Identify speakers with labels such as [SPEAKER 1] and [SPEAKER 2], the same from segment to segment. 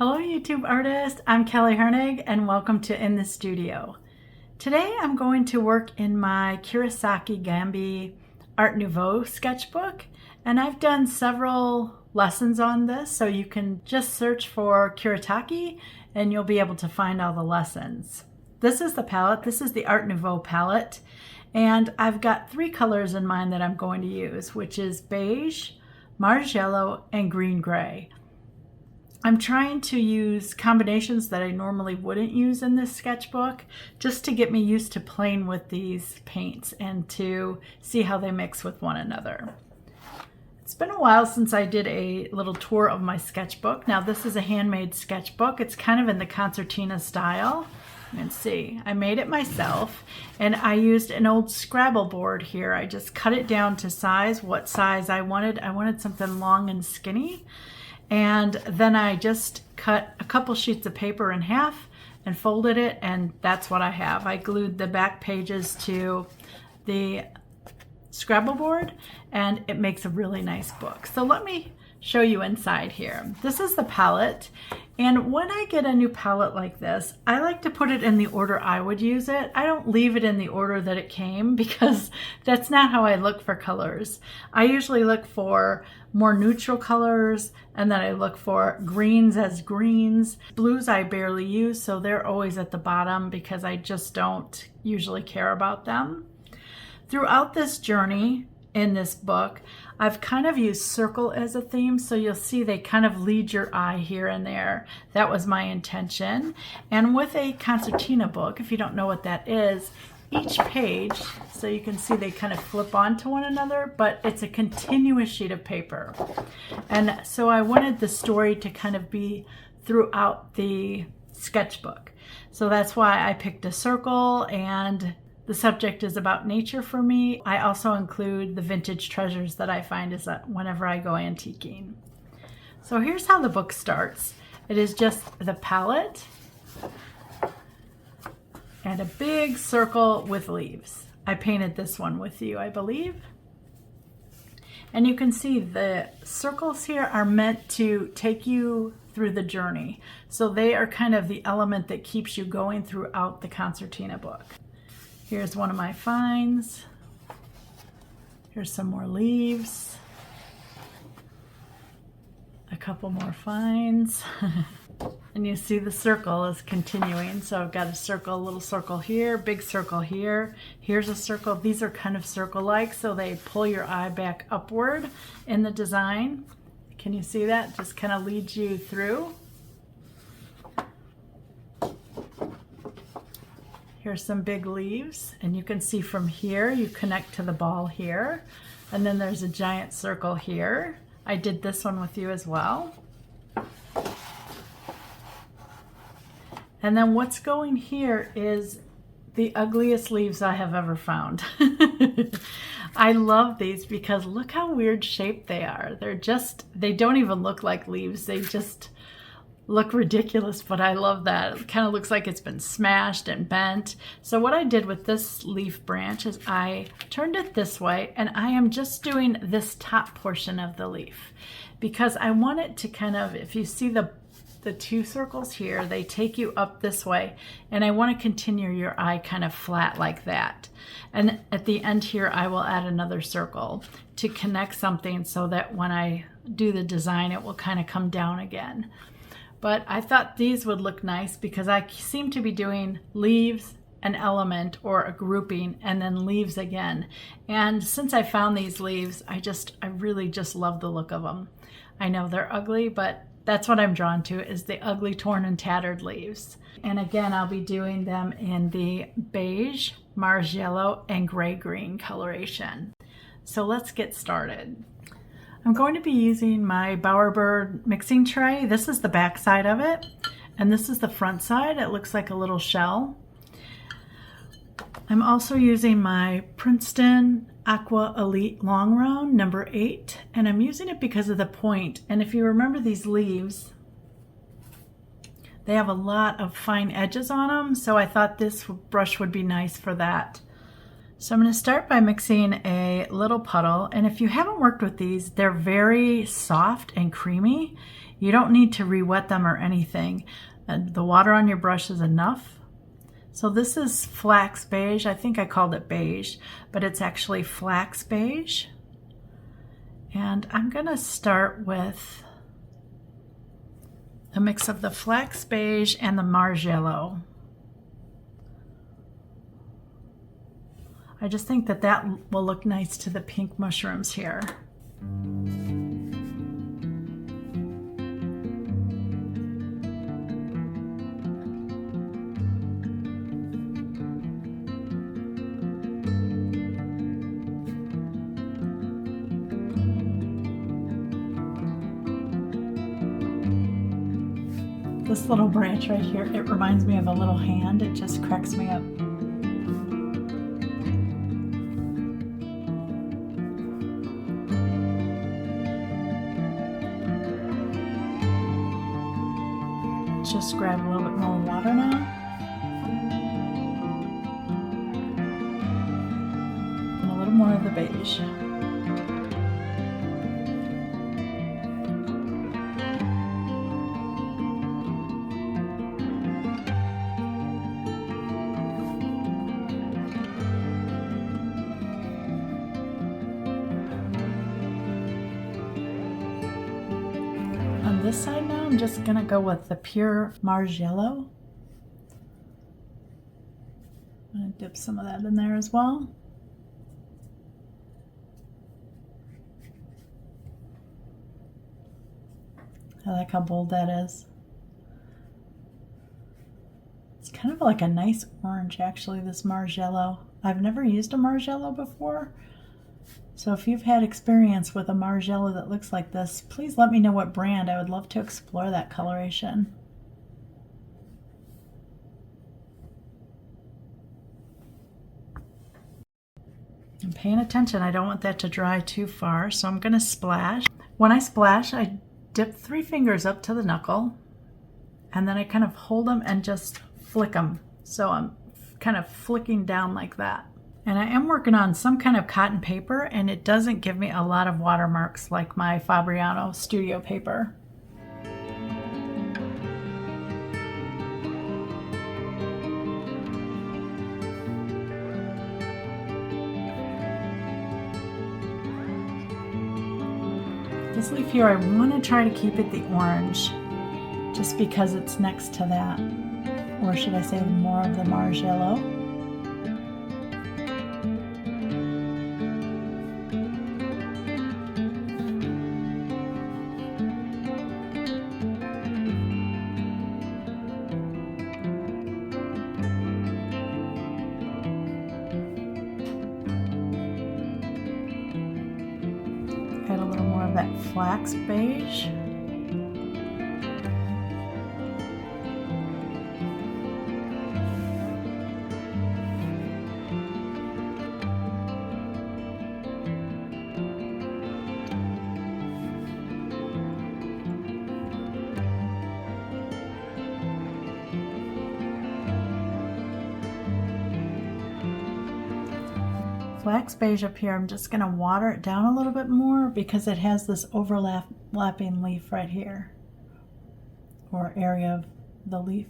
[SPEAKER 1] Hello YouTube artists, I'm Kelly Hernig and welcome to In the Studio. Today I'm going to work in my Kuretake Gambi Art Nouveau sketchbook, and I've done several lessons on this, so you can just search for Kuretake and you'll be able to find all the lessons. This is the palette, this is the Art Nouveau palette, and I've got three colors in mind that I'm going to use, which is beige, Mars yellow, and green gray. I'm trying to use combinations that I normally wouldn't use in this sketchbook just to get me used to playing with these paints and to see how they mix with one another. It's been a while since I did a little tour of my sketchbook. Now this is a handmade sketchbook. It's kind of in the concertina style. You can see I made it myself, and I used an old Scrabble board here. I just cut it down to size, what size I wanted. I wanted something long and skinny. And then I just cut a couple sheets of paper in half and folded it, and that's what I have. I glued the back pages to the Scrabble board, and it makes a really nice book. So let me show you inside here. This is the palette, and when I get a new palette like this, I like to put it in the order I would use it. I don't leave it in the order that it came because that's not how I look for colors. I usually look for more neutral colors, and then I look for greens as greens. Blues I barely use, so they're always at the bottom because I just don't usually care about them. Throughout this journey in this book, I've kind of used circle as a theme, so you'll see they kind of lead your eye here and there. That was my intention. And with a concertina book, if you don't know what that is, each page, so you can see they kind of flip onto one another, but it's a continuous sheet of paper. And so I wanted the story to kind of be throughout the sketchbook. So that's why I picked a circle, and the subject is about nature for me. I also include the vintage treasures that I find whenever I go antiquing. So here's how the book starts. It is just the palette and a big circle with leaves. I painted this one with you, I believe. And you can see the circles here are meant to take you through the journey. So they are kind of the element that keeps you going throughout the concertina book. Here's one of my finds. Here's some more leaves. A couple more finds. And you see the circle is continuing. So I've got a circle, a little circle here, big circle here. Here's a circle. These are kind of circle-like, so they pull your eye back upward in the design. Can you see that? Just kind of leads you through. Here's some big leaves, and you can see from here, you connect to the ball here. And then there's a giant circle here. I did this one with you as well. And then what's going here is the ugliest leaves I have ever found. I love these because look how weird shaped they are. They don't even look like leaves. They just look ridiculous, but I love that. It kind of looks like it's been smashed and bent. So what I did with this leaf branch is I turned it this way, and I am just doing this top portion of the leaf because I want it to kind of, if you see the two circles here, they take you up this way, and I want to continue your eye kind of flat like that. And at the end here, I will add another circle to connect something so that when I do the design, it will kind of come down again. But I thought these would look nice because I seem to be doing leaves, an element, or a grouping, and then leaves again. And since I found these leaves, I really just love the look of them. I know they're ugly, but that's what I'm drawn to, is the ugly, torn, and tattered leaves. And again, I'll be doing them in the beige, Mars yellow, and gray-green coloration. So let's get started. I'm going to be using my Bowerbird mixing tray. This is the back side of it, and this is the front side. It looks like a little shell. I'm also using my Princeton Aqua Elite Long Round number 8, and I'm using it because of the point. And if you remember these leaves, they have a lot of fine edges on them, so I thought this brush would be nice for that. So I'm going to start by mixing a little puddle, and if you haven't worked with these, they're very soft and creamy. You don't need to re-wet them or anything. The water on your brush is enough. So this is flax beige. I think I called it beige, but it's actually flax beige. And I'm gonna start with a mix of the flax beige and the Mars yellow. I just think that that will look nice to the pink mushrooms here. This little branch right here, it reminds me of a little hand. It just cracks me up. Just grab a little bit more water now. And a little more of the beige. On this side now, I'm just gonna go with the pure Mars yellow. I'm gonna dip some of that in there as well. I like how bold that is. It's kind of like a nice orange, actually, this Mars yellow. I've never used a Mars yellow before. So if you've had experience with a Mars yellow that looks like this, please let me know what brand. I would love to explore that coloration. I'm paying attention. I don't want that to dry too far, so I'm going to splash. When I splash, I dip 3 fingers up to the knuckle, and then I kind of hold them and just flick them. So I'm kind of flicking down like that. And I am working on some kind of cotton paper, and it doesn't give me a lot of watermarks like my Fabriano studio paper. This leaf here, I want to try to keep it the orange, just because it's next to that. Or should I say more of the Mars yellow? Add a little more of that flax beige. Flax beige up here, I'm just going to water it down a little bit more because it has this overlapping leaf right here, or area of the leaf.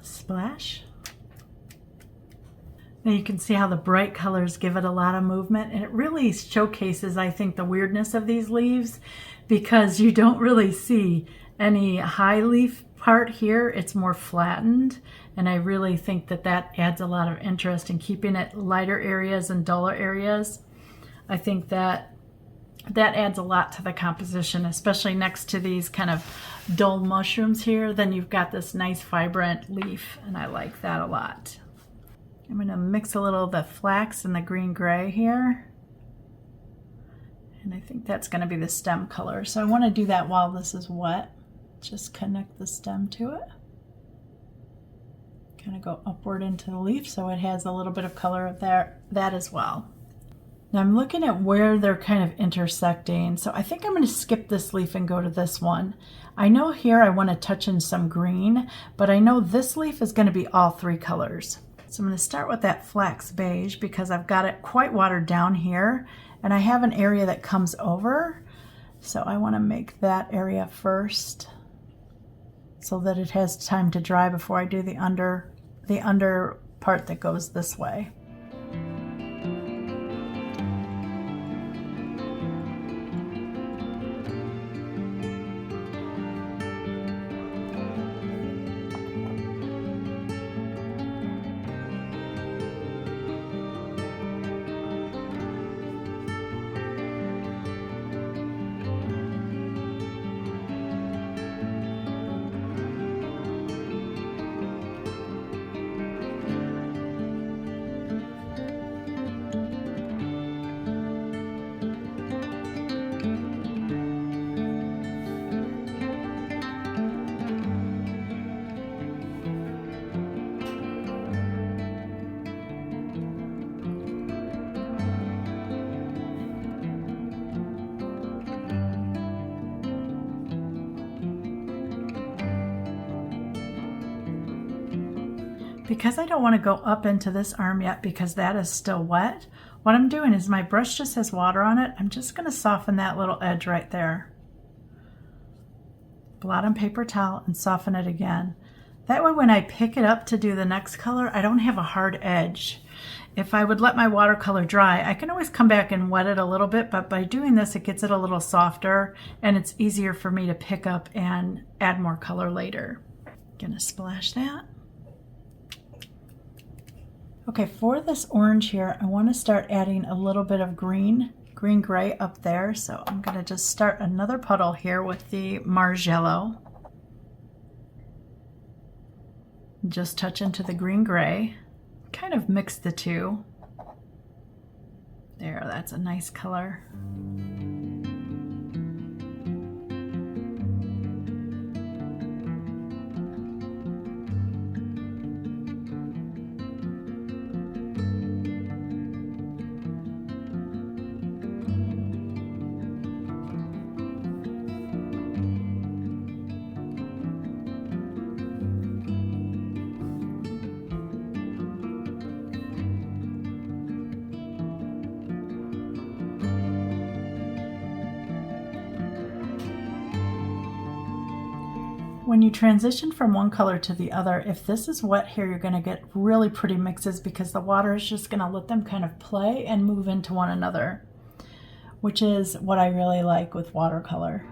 [SPEAKER 1] Splash. Now you can see how the bright colors give it a lot of movement, and it really showcases, I think, the weirdness of these leaves, because you don't really see any high leaf part here. It's more flattened, and I really think that that adds a lot of interest in keeping it lighter areas and duller areas. I think that adds a lot to the composition, especially next to these kind of dull mushrooms here. Then you've got this nice vibrant leaf, and I like that a lot. I'm going to mix a little of the flax and the green gray here. And I think that's going to be the stem color. So I want to do that while this is wet. Just connect the stem to it. Kind of go upward into the leaf so it has a little bit of color of that as well. Now I'm looking at where they're kind of intersecting, so I think I'm going to skip this leaf and go to this one. I know here I want to touch in some green, but I know this leaf is going to be all three colors. So I'm going to start with that flax beige because I've got it quite watered down here, and I have an area that comes over, so I want to make that area first so that it has time to dry before I do the under part that goes this way. Because I don't want to go up into this arm yet because that is still wet, what I'm doing is my brush just has water on it. I'm just going to soften that little edge right there. Blot on paper towel and soften it again. That way when I pick it up to do the next color, I don't have a hard edge. If I would let my watercolor dry, I can always come back and wet it a little bit, but by doing this, it gets it a little softer and it's easier for me to pick up and add more color later. Gonna splash that. Okay, for this orange here, I want to start adding a little bit of green-gray up there. So I'm going to just start another puddle here with the Mars yellow. Just touch into the green-gray. Kind of mix the two. There, that's a nice color. When you transition from one color to the other, if this is wet here, you're going to get really pretty mixes because the water is just going to let them kind of play and move into one another, which is what I really like with watercolor.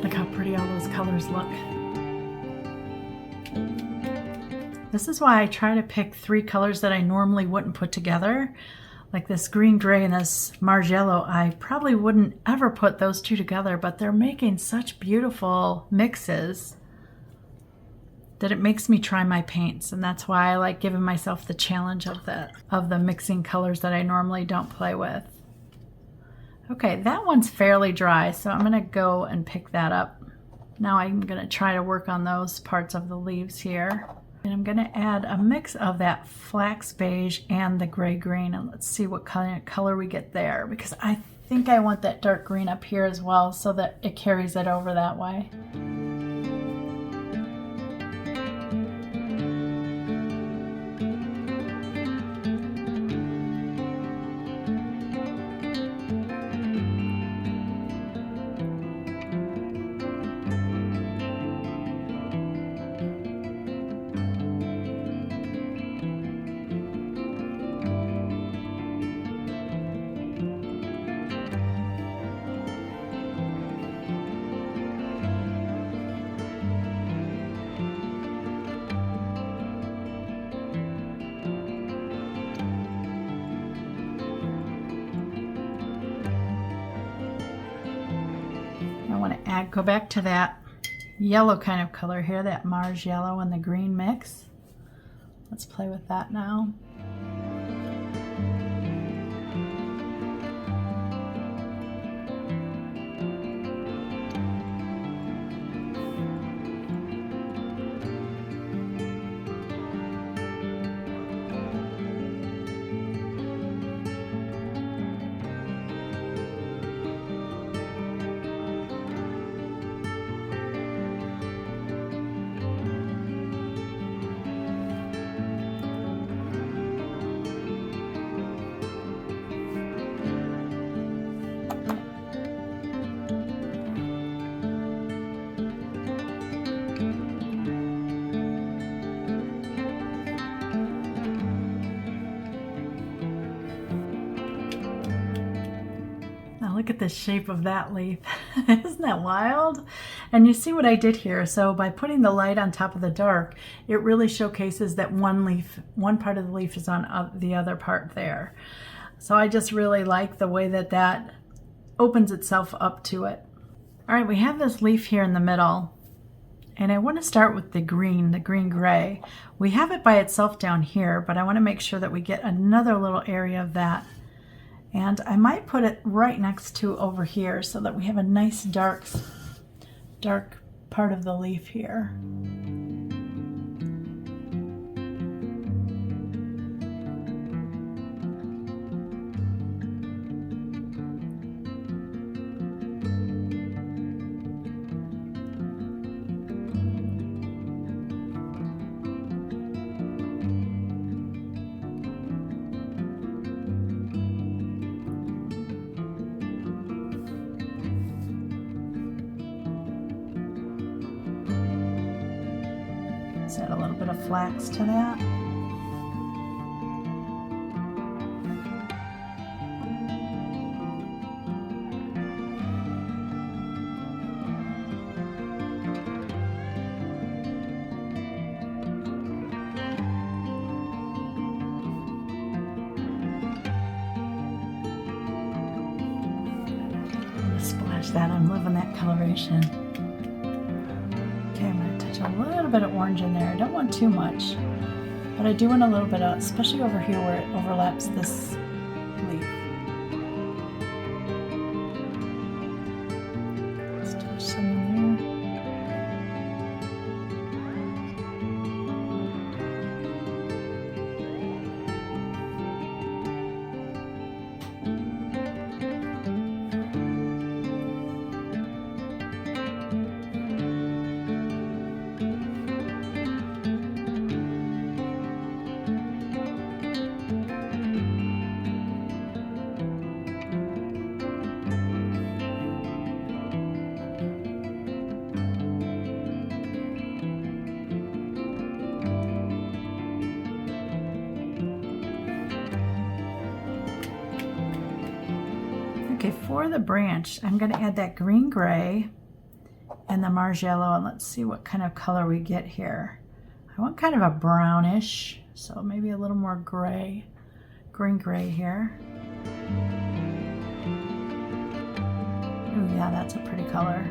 [SPEAKER 1] Look how pretty all those colors look. This is why I try to pick three colors that I normally wouldn't put together. Like this green gray and this Mars yellow, I probably wouldn't ever put those two together, but they're making such beautiful mixes that it makes me try my paints, and that's why I like giving myself the challenge of the mixing colors that I normally don't play with. Okay, that one's fairly dry, so I'm gonna go and pick that up. Now I'm gonna try to work on those parts of the leaves here. And I'm gonna add a mix of that flax beige and the gray green, and let's see what kind of color we get there, because I think I want that dark green up here as well so that it carries it over that way. go back to that yellow kind of color here, that Mars yellow and the green mix. Let's play with that now. Look at the shape of that leaf. Isn't that wild? And you see what I did here. So by putting the light on top of the dark, it really showcases that one part of the leaf is on the other part there. So I just really like the way that that opens itself up to it. All right, we have this leaf here in the middle, and I want to start with the green gray. We have it by itself down here, but I want to make sure that we get another little area of that. And I might put it right next to over here so that we have a nice dark part of the leaf here. Let's add a little bit of flax to that. Splash that. I'm loving that coloration. A little bit of orange in there. I don't want too much, but I do want a little bit of, especially over here where it overlaps this leaf. Let's touch some in there. Okay, for the branch, I'm going to add that green gray and the Mars yellow, and let's see what kind of color we get here. I want kind of a brownish, so maybe a little more gray, green gray here. Oh yeah, that's a pretty color.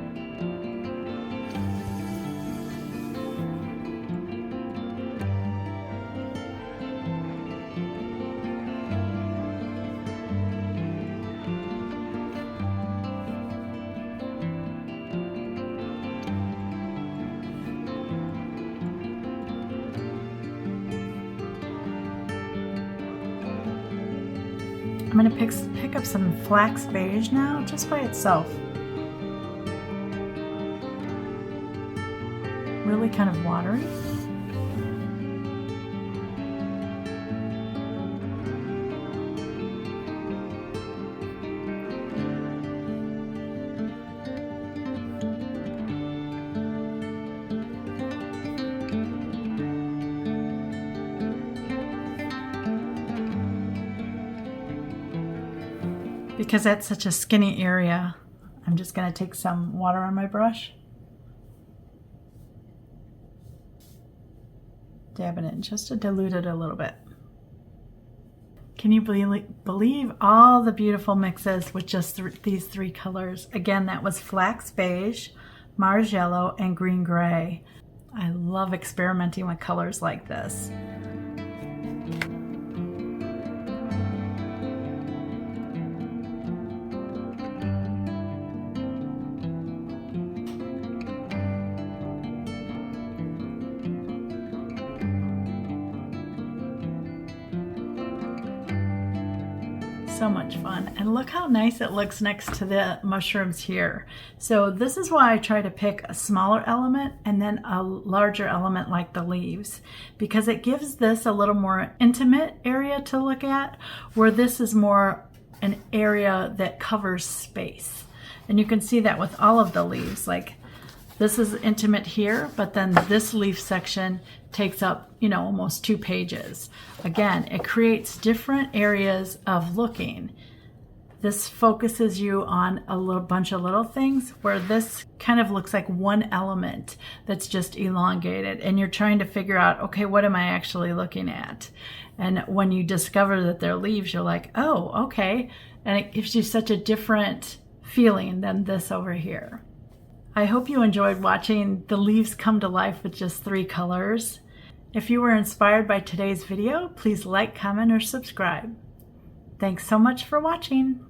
[SPEAKER 1] I'm going to pick up some flax beige now, just by itself. Really kind of watery. Because that's such a skinny area, I'm just going to take some water on my brush, dab it in just to dilute it a little bit. Can you believe all the beautiful mixes with just these three colors? Again, that was flax beige, Mars yellow, and green gray. I love experimenting with colors like this. So much fun. And look how nice it looks next to the mushrooms here. So this is why I try to pick a smaller element and then a larger element like the leaves, because it gives this a little more intimate area to look at, where this is more an area that covers space. And you can see that with all of the leaves. Like this is intimate here, but then this leaf section takes up, you know, almost 2 pages. Again, it creates different areas of looking. This focuses you on a little bunch of little things, where this kind of looks like one element that's just elongated, and you're trying to figure out, okay, what am I actually looking at? And when you discover that they're leaves, you're like, oh, okay. And it gives you such a different feeling than this over here. I hope you enjoyed watching the leaves come to life with just 3 colors. If you were inspired by today's video, please like, comment, or subscribe. Thanks so much for watching.